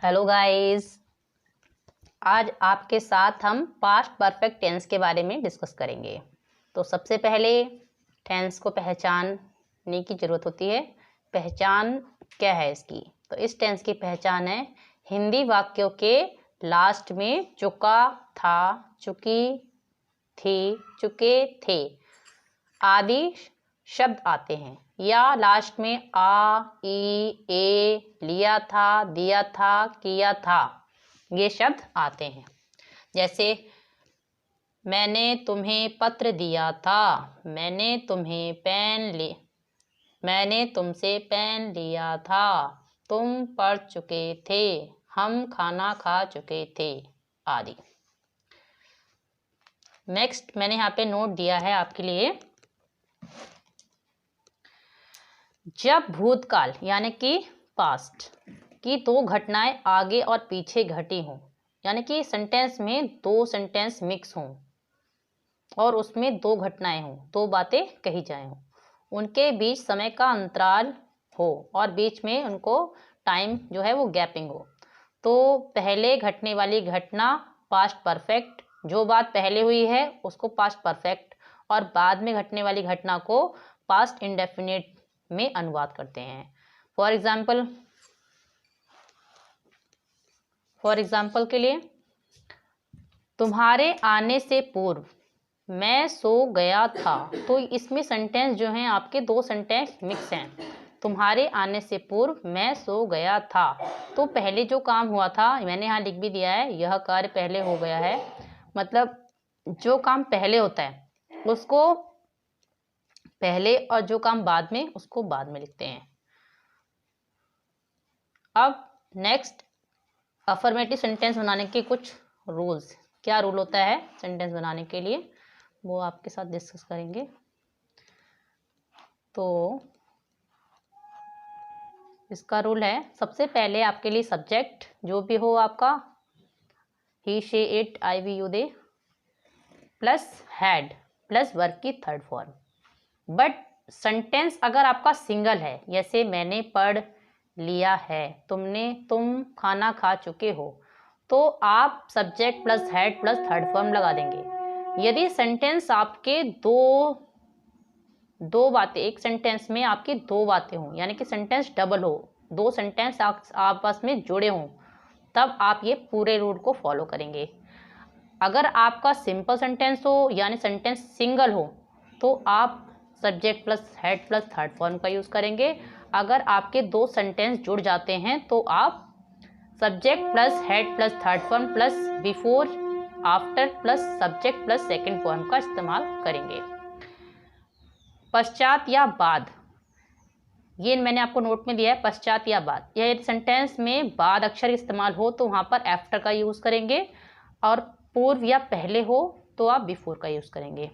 Hello guys, आज आपके साथ हम पास्ट परफेक्ट टेंस के बारे में डिस्कस करेंगे। तो सबसे पहले टेंस को पहचानने की ज़रूरत होती है। पहचान क्या है इसकी? तो इस टेंस की पहचान है हिंदी वाक्यों के लास्ट में चुका, था, चुकी, थी, चुके, थे आदि शब्द आते हैं, या लास्ट में आ, ई, ए, लिया था, दिया था, किया था ये शब्द आते हैं। जैसे मैंने तुम्हें पत्र दिया था, मैंने तुमसे पेन लिया था, तुम पढ़ चुके थे, हम खाना खा चुके थे आदि। नेक्स्ट मैंने यहाँ पे नोट दिया है आपके लिए। जब भूतकाल यानी कि पास्ट की दो घटनाएं आगे और पीछे घटी हों, यानी कि सेंटेंस में दो सेंटेंस मिक्स हों और उसमें दो घटनाएं हों, दो बातें कही जाए हों, उनके बीच समय का अंतराल हो और बीच में उनको टाइम जो है वो गैपिंग हो, तो पहले घटने वाली घटना पास्ट परफेक्ट, जो बात पहले हुई है उसको पास्ट परफेक्ट, और बाद में घटने वाली घटना को पास्ट इंडेफिनिट में अनुवाद करते हैं। फॉर एग्जाम्पल के लिए, तुम्हारे आने से पूर्व मैं सो गया था। तो इसमें सेंटेंस जो हैं आपके दो सेंटेंस मिक्स हैं। तुम्हारे आने से पूर्व मैं सो गया था, तो पहले जो काम हुआ था, मैंने यहाँ लिख भी दिया है, यह कार्य पहले हो गया है। मतलब जो काम पहले होता है उसको पहले और जो काम बाद में उसको बाद में लिखते हैं। अब नेक्स्ट अफर्मेटिव सेंटेंस बनाने के कुछ रूल्स। क्या रूल होता है सेंटेंस बनाने के लिए, वो आपके साथ डिस्कस करेंगे। तो इसका रूल है, सबसे पहले आपके लिए सब्जेक्ट जो भी हो आपका, he, she, it, I, we, you, they, plus had plus verb की थर्ड फॉर्म। बट सेंटेंस अगर आपका सिंगल है, जैसे मैंने पढ़ लिया है, तुम खाना खा चुके हो, तो आप subject plus head plus third form लगा देंगे। यदि सेंटेंस आपके दो बातें, एक सेंटेंस में आपकी दो बातें हों, यानी कि सेंटेंस डबल हो, दो सेंटेंस आपस में जुड़े हों, तब आप ये पूरे रूल को फॉलो करेंगे। अगर आपका सिंपल सेंटेंस हो यानी सेंटेंस सिंगल हो, तो आप subject plus head plus third form का यूज़ करेंगे। अगर आपके दो सेंटेंस जुड़ जाते हैं तो आप subject plus head plus third form plus before, after plus subject plus second form का इस्तेमाल करेंगे। पश्चात या बाद, ये मैंने आपको नोट में दिया है, पश्चात या बाद। यह सेंटेंस में बाद अक्षर इस्तेमाल हो तो वहाँ पर आफ्टर का यूज़ करेंगे, और पूर्व या पहले हो तो आप बिफोर का यूज़ करेंगे।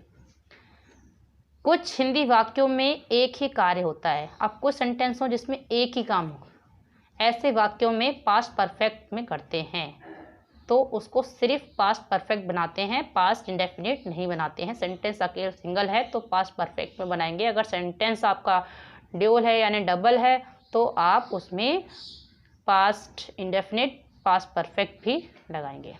कुछ हिंदी वाक्यों में एक ही कार्य होता है। अब कुछ सेंटेंस हो जिसमें एक ही काम हो, ऐसे वाक्यों में पास्ट परफेक्ट में करते हैं, तो उसको सिर्फ पास्ट परफेक्ट बनाते हैं, पास्ट इंडेफिनिट नहीं बनाते हैं। सेंटेंस अकेले सिंगल है तो पास्ट परफेक्ट में बनाएंगे। अगर सेंटेंस आपका ड्यूल है यानी डबल है, तो आप उसमें पास्ट इंडेफिनिट पास्ट परफेक्ट भी लगाएंगे।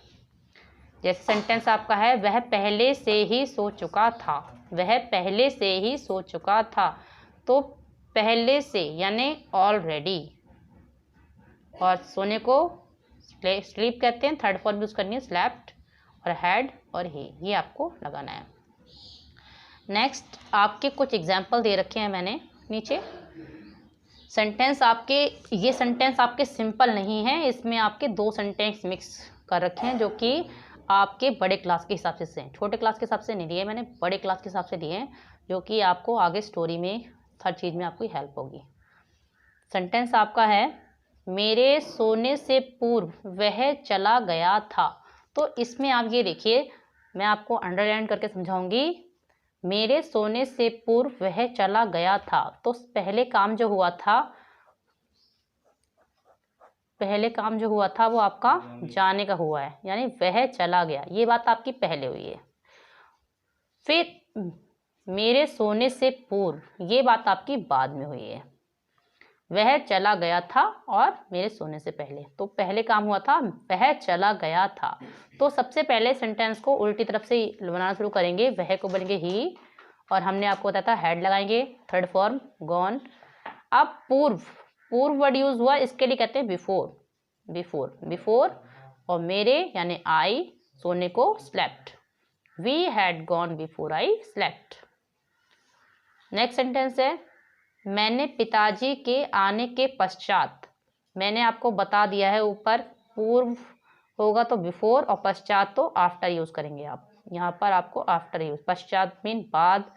जैसे सेंटेंस आपका है, वह पहले से ही सो चुका था, वह पहले से ही सो चुका था, तो पहले से यानी ऑलरेडी, और सोने को स्लीप कहते हैं, थर्ड फॉर्म यूज़ करनी है स्लैप्ड, और हैड और ही, ये आपको लगाना है। नेक्स्ट आपके कुछ एग्जाम्पल दे रखे हैं मैंने नीचे। सेंटेंस आपके, ये सेंटेंस आपके सिंपल नहीं है, इसमें आपके दो सेंटेंस मिक्स कर रखे हैं, जो कि आपके बड़े क्लास के हिसाब से हैं। छोटे क्लास के हिसाब से नहीं दिए मैंने, बड़े क्लास के हिसाब से दिए हैं, जो कि आपको आगे स्टोरी में हर चीज़ में आपकी हेल्प होगी। सेंटेंस आपका है, मेरे सोने से पूर्व वह चला गया था। तो इसमें आप ये देखिए, मैं आपको अंडरलाइन करके समझाऊंगी। मेरे सोने से पूर्व वह चला गया था, तो पहले काम जो हुआ था वो आपका जाने का हुआ है, यानी वह चला गया, ये बात आपकी पहले हुई है। फिर मेरे सोने से पूर्व, ये बात आपकी बाद में हुई है। वह चला गया था और मेरे सोने से पहले। तो पहले काम हुआ था वह चला गया था। तो सबसे पहले सेंटेंस को उल्टी तरफ से बनाना शुरू करेंगे। वह को बोलेंगे ही, और हमने आपको बताया था हेड लगाएंगे, थर्ड फॉर्म गॉन। अब पूर्व वर्ड यूज हुआ, इसके लिए कहते हैं बिफोर। और मेरे यानी आई, सोने को slept. We had gone before I slept. Next sentence है मैंने पिताजी के आने के पश्चात। मैंने आपको बता दिया है ऊपर, पूर्व होगा तो बिफोर और पश्चात तो आफ्टर यूज करेंगे आप। यहाँ पर आपको आफ्टर यूज, पश्चात मीन बाद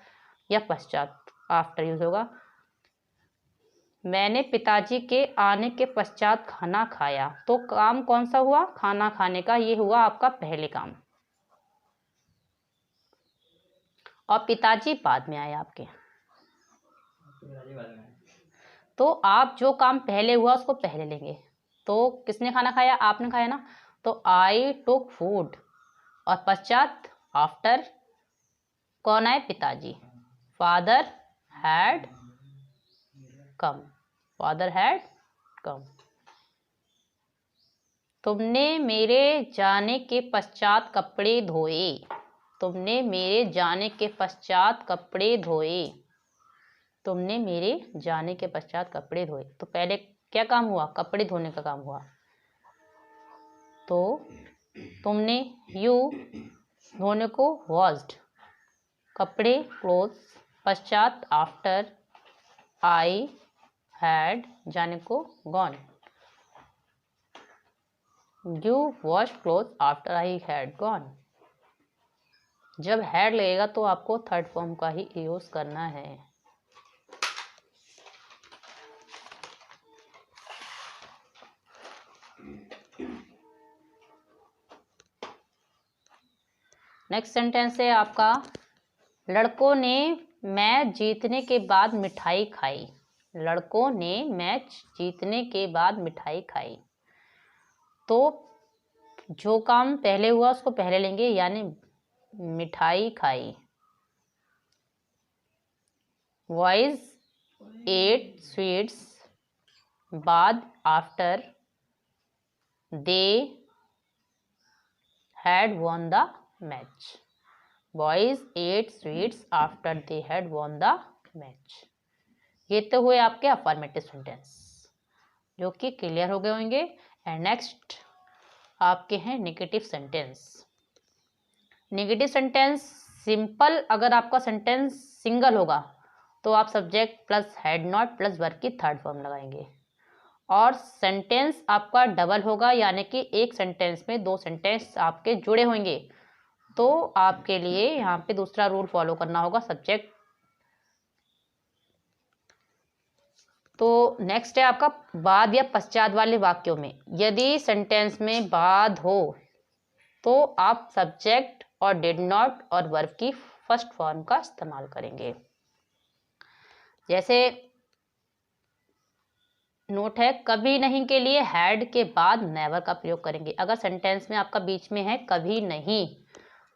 या पश्चात, आफ्टर यूज होगा। मैंने पिताजी के आने के पश्चात खाना खाया। तो काम कौन सा हुआ? खाना खाने का। ये हुआ आपका पहले काम, और पिताजी बाद में आए आपके। तो आप जो काम पहले हुआ उसको पहले लेंगे। तो किसने खाना खाया? आपने खाया ना। तो आई टुक फूड, और पश्चात आफ्टर कौन आए? पिताजी। फादर हैड कम, तुमने मेरे जाने के पश्चात कपड़े धोए। तुमने मेरे जाने के पश्चात कपड़े धोए। तुमने मेरे जाने के पश्चात कपड़े धोए। तो पहले क्या काम हुआ? कपड़े धोने का काम हुआ। तो तुमने, यू, धोने को वॉश्ड, कपड़े क्लोथ्स, पश्चात आफ्टर, आई हैड, जाने को gone. You wash cloth after I had gone. जब हैड लगेगा तो आपको थर्ड फॉर्म का ही यूज करना है। नेक्स्ट सेंटेंस है आपका लड़कों ने मैच जीतने के बाद मिठाई खाई। लड़कों ने मैच जीतने के बाद मिठाई खाई। तो जो काम पहले हुआ उसको पहले लेंगे, यानी मिठाई खाई। बॉयज एट स्वीट्स, बाद after they had won the match. Boys ate sweets after they had won the match. ये तो हुए आपके अफर्मेटिव सेंटेंस जो कि क्लियर हो गए होंगे। एंड नेक्स्ट आपके हैं negative sentence. Negative sentence simple, अगर आपका सेंटेंस सिंगल होगा तो आप subject plus had not plus verb की थर्ड फॉर्म लगाएंगे। और सेंटेंस आपका डबल होगा, यानी कि एक सेंटेंस में दो सेंटेंस आपके जुड़े होंगे, तो आपके लिए यहाँ पे दूसरा रूल फॉलो करना होगा, सब्जेक्ट। तो नेक्स्ट है आपका बाद या पश्चात वाले वाक्यों में यदि सेंटेंस में बाद हो तो आप सब्जेक्ट और डिड नॉट और वर्ब की फर्स्ट फॉर्म का इस्तेमाल करेंगे। जैसे नोट है, कभी नहीं के लिए हैड के बाद नेवर का प्रयोग करेंगे। अगर सेंटेंस में आपका बीच में है कभी नहीं,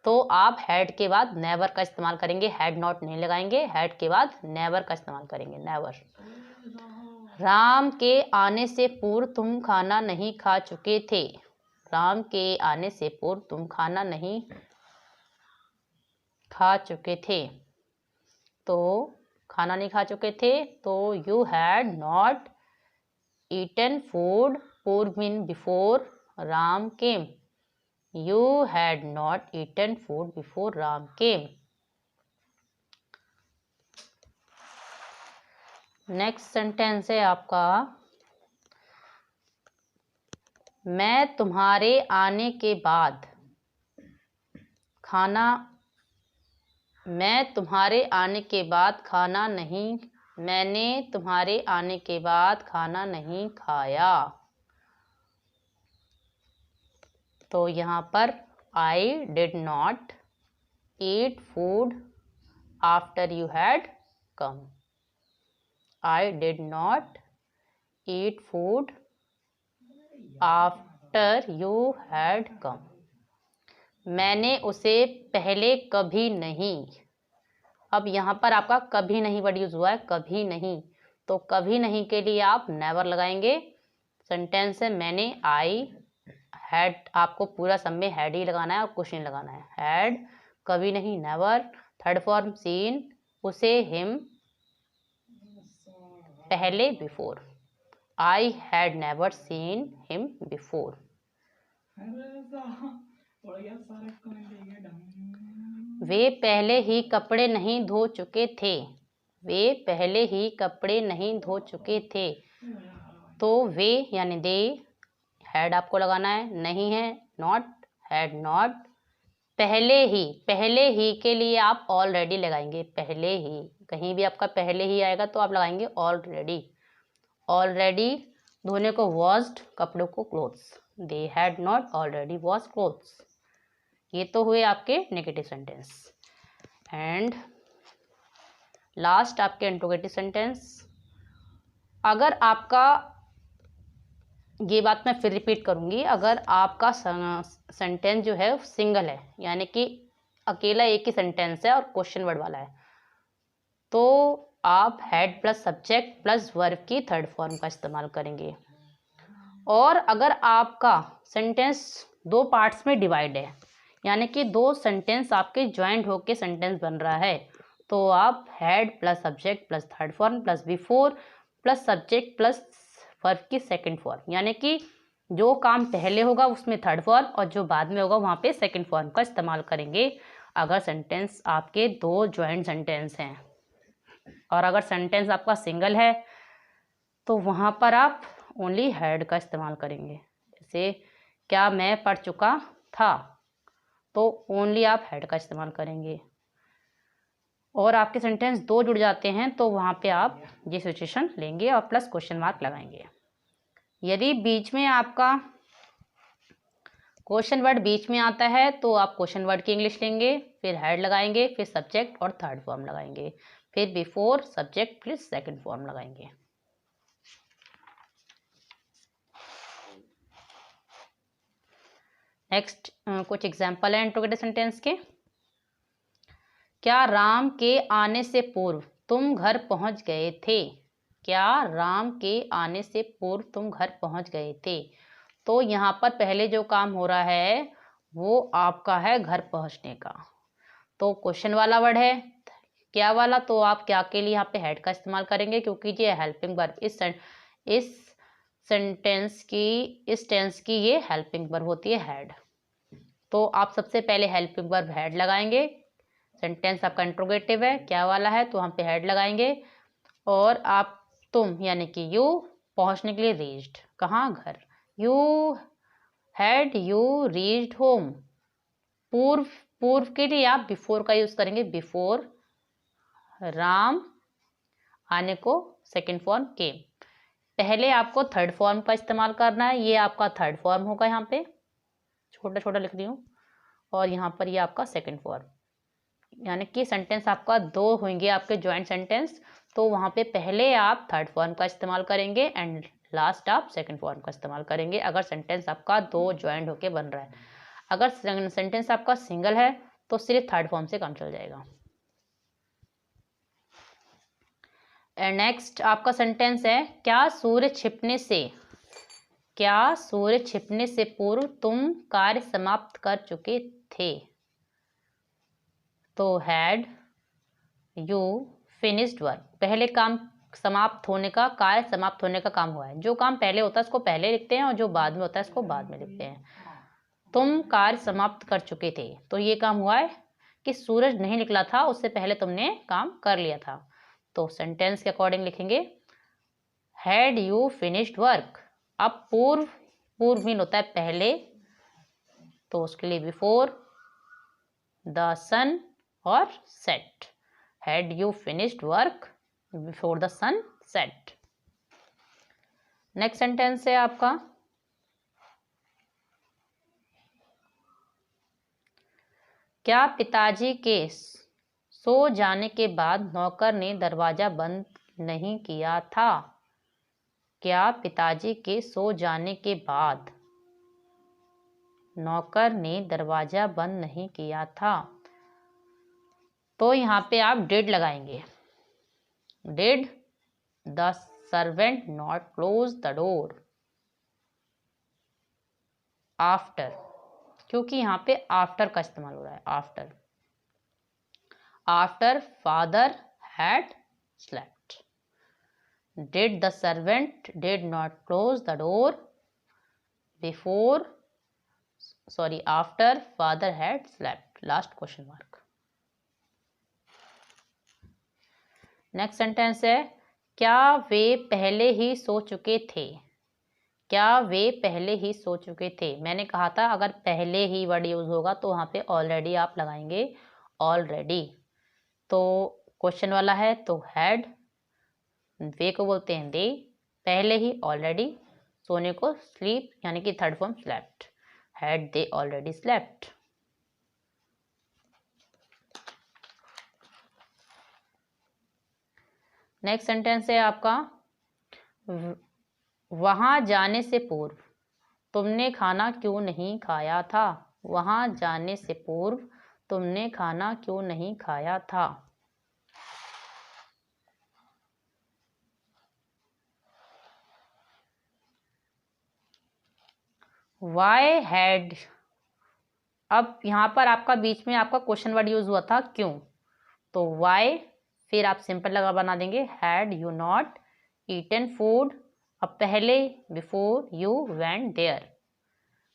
तो आप हैड के बाद नेवर का इस्तेमाल करेंगे, हैड नॉट नहीं लगाएंगे, हैड के बाद नेवर का इस्तेमाल करेंगे, नेवर। राम के आने से पूर्व तुम खाना नहीं खा चुके थे। राम के आने से पूर्व तुम खाना नहीं खा चुके थे। तो खाना नहीं खा चुके थे, तो you had not eaten food, पूर्व mean before Ram came. You had not eaten food before Ram came. Next sentence है आपका मैं तुम्हारे आने के बाद खाना, मैं तुम्हारे आने के बाद खाना नहीं, मैंने तुम्हारे आने के बाद खाना नहीं खाया। तो यहाँ पर I did not eat food after you had come. I did not eat food after you had come. मैंने उसे पहले कभी नहीं। अब यहाँ पर आपका कभी नहीं वर्ड यूज हुआ है, कभी नहीं। तो कभी नहीं के लिए आप नेवर लगाएंगे। सेंटेंस है मैंने, आई हैड, आपको पूरा सब में हैड ही लगाना है और कुछ नहीं लगाना है। हैड कभी नहीं, नेवर। थर्ड फॉर्म सीन, उसे, हिम, पहले, before. I had never seen him before. वे पहले ही कपड़े नहीं धो चुके थे। वे पहले ही कपड़े नहीं धो चुके थे। तो वे यानी दे, हैड आपको लगाना है, नहीं है नॉट, हैड नॉट। पहले ही के लिए आप ऑलरेडी लगाएंगे। पहले ही, कहीं भी आपका पहले ही आएगा तो आप लगाएंगे ऑलरेडी। ऑलरेडी धोने को वॉश्ड, कपड़ों को clothes. They had not already wash clothes. ये तो हुए आपके नेगेटिव सेंटेंस। एंड लास्ट आपके इंट्रोगेटिव सेंटेंस। अगर आपका, ये बात मैं फिर रिपीट करूंगी, अगर आपका सेंटेंस जो है सिंगल है, यानी कि अकेला एक ही सेंटेंस है और क्वेश्चन वर्ड वाला है, तो आप had plus subject plus verb की थर्ड फॉर्म का इस्तेमाल करेंगे। और अगर आपका सेंटेंस दो पार्ट्स में डिवाइड है, यानी कि दो सेंटेंस आपके ज्वाइंट होके सेंटेंस बन रहा है, तो आप had plus subject plus third form plus before plus subject plus verb की सेकंड फॉर्म, यानी कि जो काम पहले होगा उसमें थर्ड फॉर्म और जो बाद में होगा वहाँ पे सेकंड फॉर्म का इस्तेमाल करेंगे अगर सेंटेंस आपके दो ज्वाइंट सेंटेंस हैं। और अगर सेंटेंस आपका सिंगल है तो वहाँ पर आप ओनली हैड का इस्तेमाल करेंगे। जैसे क्या मैं पढ़ चुका था, तो ओनली आप हैड का इस्तेमाल करेंगे। और आपके सेंटेंस दो जुड़ जाते हैं तो वहाँ पे आप ये सिचुएशन लेंगे और प्लस क्वेश्चन मार्क लगाएंगे। यदि बीच में आपका क्वेश्चन वर्ड बीच में आता है तो आप क्वेश्चन वर्ड की इंग्लिश लेंगे, फिर हेड लगाएंगे, फिर सब्जेक्ट और थर्ड फॉर्म लगाएंगे, फिर before subject plus second form लगाएंगे। नेक्स्ट कुछ एग्जाम्पल है इंट्रोगेटिव सेंटेंस के। क्या राम के आने से पूर्व तुम घर पहुंच गए थे? क्या राम के आने से पूर्व तुम घर पहुंच गए थे? तो यहाँ पर पहले जो काम हो रहा है वो आपका है घर पहुंचने का। तो क्वेश्चन वाला वर्ड है क्या वाला, तो आप क्या के लिए यहाँ पे हेड का इस्तेमाल करेंगे क्योंकि ये हेल्पिंग वर्ब इस टेंस की ये हेल्पिंग वर्ब होती है हेड। तो आप सबसे पहले हेल्पिंग वर्ब हेड लगाएंगे। सेंटेंस आपका इंट्रोगेटिव है, क्या वाला है, तो हम पे हेड लगाएंगे। और आप तुम यानी कि यू पहुंचने के लिए रीच्ड, कहाँ, घर। You had you reached home. पूर्व के लिए आप बिफोर का यूज करेंगे, बिफोर राम आने को सेकंड फॉर्म केम। पहले आपको थर्ड फॉर्म का इस्तेमाल करना है, ये आपका थर्ड फॉर्म होगा, यहाँ पे छोटा छोटा लिख रही हूँ, और यहाँ पर ये आपका सेकंड फॉर्म, यानी कि सेंटेंस आपका दो होंगे आपके ज्वाइंट सेंटेंस, तो वहाँ पे पहले आप थर्ड फॉर्म का इस्तेमाल करेंगे एंड लास्ट आप सेकंड फॉर्म का इस्तेमाल करेंगे अगर सेंटेंस आपका दो ज्वाइंट होके बन रहा है। अगर सेंटेंस आपका सिंगल है तो सिर्फ थर्ड फॉर्म से काम चल जाएगा। नेक्स्ट आपका सेंटेंस है क्या सूर्य छिपने से पूर्व तुम कार्य समाप्त कर चुके थे? तो हैड यू फिनिश्ड वर्क, पहले काम समाप्त होने का, कार्य समाप्त होने का काम हुआ है। जो काम पहले होता है उसको पहले लिखते हैं और जो बाद में होता है उसको बाद में लिखते हैं। तुम कार्य समाप्त कर चुके थे, तो ये काम हुआ है कि सूरज नहीं निकला था उससे पहले तुमने काम कर लिया था। तो सेंटेंस के अकॉर्डिंग लिखेंगे हैड यू फिनिश्ड वर्क। अब पूर्व मीन होता है पहले, तो उसके लिए बिफोर द सन और set. Had you finished work before the sun set. Next sentence है आपका क्या पिताजी के सो जाने के बाद नौकर ने दरवाजा बंद नहीं किया था? क्या पिताजी के सो जाने के बाद नौकर ने दरवाजा बंद नहीं किया था? तो यहाँ पे आप डिड लगाएंगे। Did the servant not close the door? After, क्योंकि यहाँ पे आफ्टर का इस्तेमाल हो रहा है। After, after father had slept. Did the servant did not close the door before, sorry, after father had slept. Last question mark. Next sentence है, क्या वे पहले ही सो चुके थे? क्या वे पहले ही सो चुके थे? मैंने कहा था अगर पहले ही वर्ड यूज होगा तो वहाँ पे ऑलरेडी आप लगाएंगे, ऑलरेडी। तो क्वेश्चन वाला है तो हैड, वे को बोलते हैं दे, पहले ही ऑलरेडी, सोने को स्लीप यानी कि third form slept. Had they already slept. Next sentence है आपका, वहां जाने से पूर्व तुमने खाना क्यों नहीं खाया था? वहां जाने से पूर्व तुमने खाना क्यों नहीं खाया था? Why had, अब यहाँ पर आपका बीच में आपका क्वेश्चन वर्ड यूज हुआ था क्यों, तो why फिर आप सिंपल लगा बना देंगे had you not eaten food, अब पहले before you went there,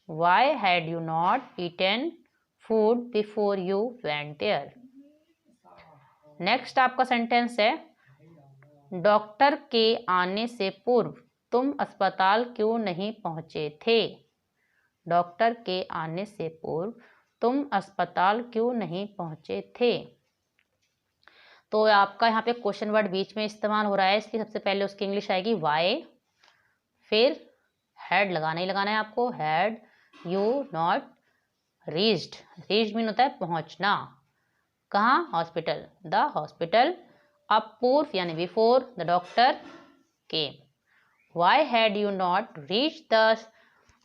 why had you not eaten food before you went there? Next आपका सेंटेंस है, डॉक्टर के आने से पूर्व तुम अस्पताल क्यों नहीं पहुंचे थे? डॉक्टर के आने से पूर्व तुम अस्पताल क्यों नहीं पहुंचे थे? तो आपका यहाँ पे क्वेश्चन वर्ड बीच में इस्तेमाल हो रहा है, इसलिए सबसे पहले उसकी इंग्लिश आएगी वाई, फिर हैड लगाना ही लगाना है आपको, had you not reached, reached mean होता है पहुंचना, कहाँ? हॉस्पिटल, द हॉस्पिटल, अब पूर्व यानी before the doctor came, why had you not reach the,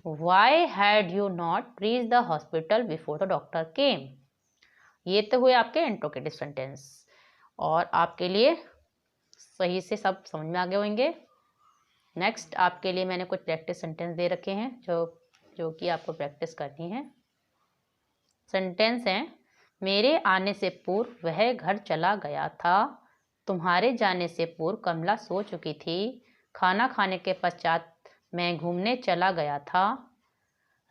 why had you not reach the hospital before the doctor came. ये तो हुए आपके इंट्रोगेटिव सेंटेंस, और आपके लिए सही से सब समझ में आ गए होंगे। नेक्स्ट आपके लिए मैंने कुछ प्रैक्टिस सेंटेंस दे रखे हैं जो कि आपको प्रैक्टिस करनी है। सेंटेंस है, मेरे आने से पूर्व वह घर चला गया था, तुम्हारे जाने से पूर्व कमला सो चुकी थी, खाना खाने के पश्चात मैं घूमने चला गया था,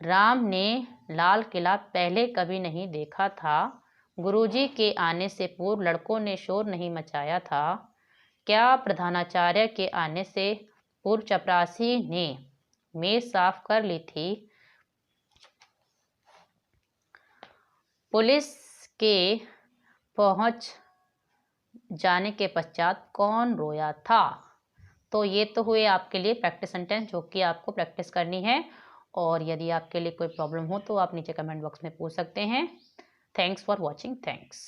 राम ने लाल किला पहले कभी नहीं देखा था, गुरुजी के आने से पूर्व लड़कों ने शोर नहीं मचाया था, क्या प्रधानाचार्य के आने से पूर्व चपरासी ने मेज साफ कर ली थी, पुलिस के पहुंच जाने के पश्चात कौन रोया था। तो ये तो हुए आपके लिए प्रैक्टिस सेंटेंस जो कि आपको प्रैक्टिस करनी है, और यदि आपके लिए कोई प्रॉब्लम हो तो आप नीचे कमेंट बॉक्स में पूछ सकते हैं। Thanks for watching, thanks.